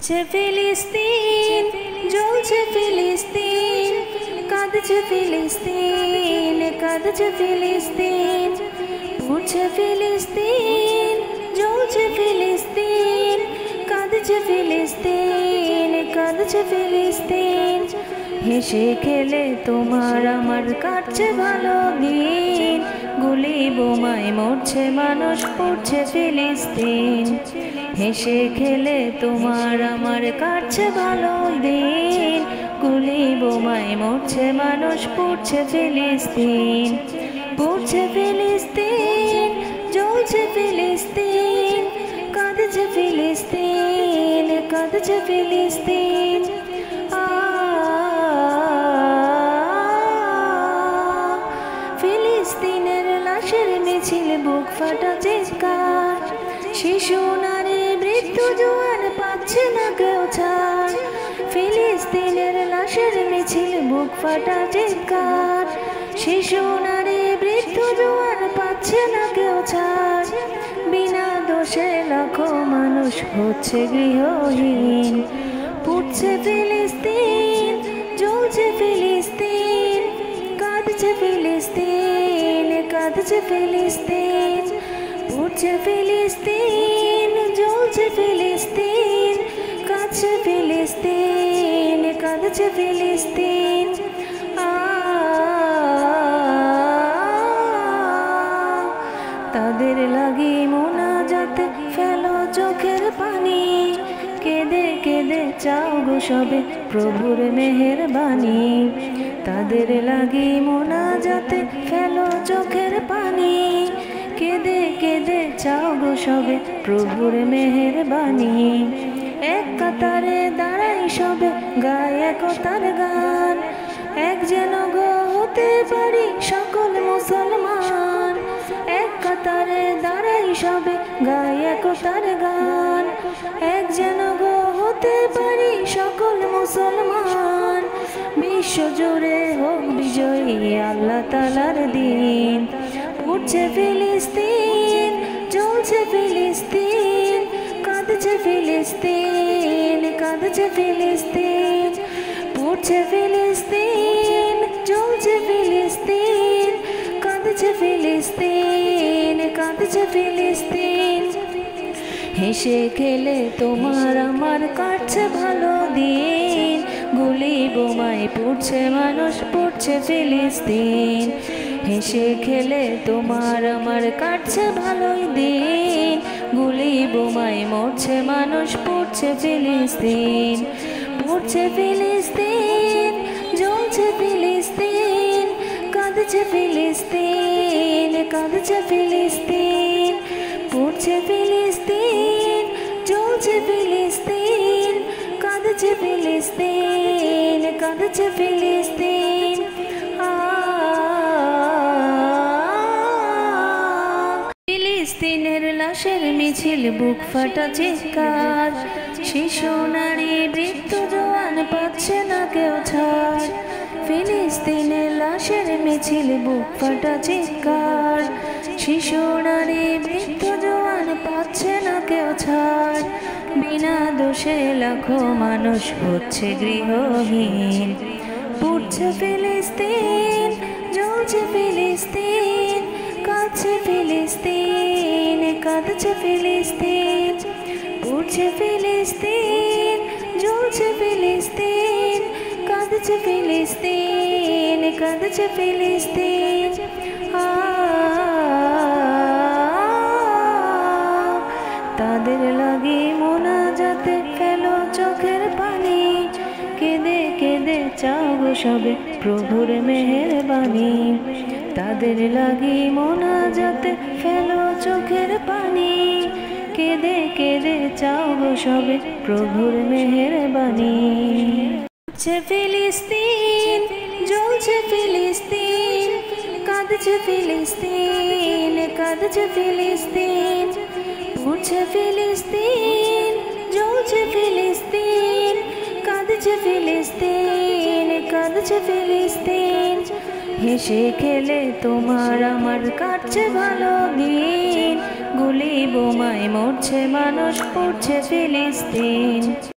ফিলিস্তিন জ্বলছে ফিলিস্তিন, কাঁদছে ফিলিস্তিন, কাঁদছে ফিলিস্তিন, পুড়ছে ফিলিস্তিন, জ্বলছে ফিলিস্তিন, কাঁদছে ফিলিস্তিন, কাঁদছে ফিলিস্তিন। হেসে খেলে তোমার আমার কাটছে ভালো দিন, গুলি বোমায় মরছে মানুষ, পড়ছে ফিলিস্তিন। হেসে খেলে তোমার আমার কাটছে ভালো দিন, গুলি বোমায় মরছে মানুষ, পড়ছে ফিলিস্তিন। পড়ছে ফিলিস্তিন, জ্বলছে ফিলিস্তিন, কাঁদছে ফিলিস্তিন, কাঁদছে ফিলিস্তিন। ফিলিস্তিনের লাশের মিছিল, বুক ফাটা চিৎকার, শিশু নারী বৃদ্ধ জোয়ান পাচ্ছে না কেউ ছাড়। ফিলিস্তিনের লাশের মিছিল, বুক ফাটা চিৎকার, শিশু নারী বৃদ্ধ জোয়ান পাচ্ছে না কেউ ছাড়। বিনা দোষে লাখো মানুষ হচ্ছে গৃহহীন, পুড়ছে ফিলিস্তিন, জ্বলছে ফিলিস্তিন, কাঁদছে ফিলিস্তিন, কাঁদছে ফিলিস্তিন। পুড়ছে ফিলিস্তিন, জ্বলছে ফিলিস্তিন, কাঁদছে ফিলিস্তিন, কাঁদছে ফিলিস্তিন। তাদের লাগি মোনাজাতে ফেলো চোখের পানি, কেঁদে কেঁদে চাও গো সবে প্রভুর মেহেরবানি। তাদের লাগি মোনাজাতে ফেলো চোখের পানি, কেঁদে কেঁদে চাও গো সবে প্রভুর মেহেরবানি। এক কাতারে দাঁড়াই সবে গায়ে একতার গান, এক যেন গো হতে পারি সকল মুসলমান। এক কাতারে দাঁড়াই সবে গায়ে একতার গান, এক যেন গো হতে পারি সকল মুসলমান। বিশ্ব জুড়ে হোক বিজয়ী আল্লাহ তাআলার দিন। পুড়ছে ফিলিস্তিন, জ্বলছে ফিলিস্তিন, কাঁদছে ফিলিস্তিন, কাঁদছে ফিলিস্তিন। পুড়ছে ফিলিস্তিন, জ্বলছে ফিলিস্তিন, কাঁদছে ফিলিস্তিন, কাঁদছে ফিলিস্তিন। হেসে খেলে তোমার আমার কাটছে ভালো দিন, গুলি বোমায় পুড়ছে মানুষ, পড়ছে ফিলিস্তিন। হেসে খেলে তোমার আমার কাটছে ভালোই দিন, গুলি বোমায় মরছে মানুষ, পড়ছে ফিলিস্তিন। পড়ছে ফিলিস্তিন, জ্বলছে ফিলিস্তিন, কাঁদছে ফিলিস্তিন, কাঁদছে ফিলিস্তিন। পড়ছে ফিলিস্তিন, জ্বলছে ফিলিস্তিন, কাঁদছে ফিলিস্তিন, কাঁদছে ফিলিস্তিন। ফিলিস্তিনের লাশের মিছিল, বুক ফাটা চিৎকার, শিশু নারী বৃদ্ধ জোয়ান পাচ্ছে না কেউ ছাড়। ফিলিস্তিনের লাশের মিছিল, বুক ফাটা চিৎকার, শিশু নারী বৃদ্ধ জোয়ান পাচ্ছে না কেউ ছাড়। বিনা দোষে লাখো মানুষ হচ্ছে গৃহহীন। পুড়ছে ফিলিস্তিন, জ্বলছে ফিলিস্তিন, কাঁদছে ফিলিস্তিন, কাঁদছে ফিলিস্তিন। পুড়ছে ফিলিস্তিন, জ্বলছে ফিলিস্তিন, কাঁদছে ফিলিস্তিন, কাঁদছে ফিলিস্তিন। তাদের লাগি মোনাজাতে ফেলো চোখের পানি, কেঁদে কেঁদে চাও গো সবে প্রভুর মেহেরবানি। তাদের লাগি মোনাজাতে ফেলো চোখের পানি, কেঁদে কেঁদে চাও গো সবে প্রভুর মেহেরবানি। পুড়ছে ফিলিস্তিন, জ্বলছে ফিলিস্তিন, কাঁদছে ফিলিস্তিন, কাঁদছে ফিলিস্তিন। পুড়ছে ফিলিস্তিন, জ্বলছে ফিলিস্তিন, কাঁদছে ফিলিস্তিন, কাঁদছে ফিলিস্তিন। হেসে খেলে তোমার আমার কাটছে ভালো দিন, গুলি বোমায় মরছে মানুষ, পড়ছে ফিলিস্তিন।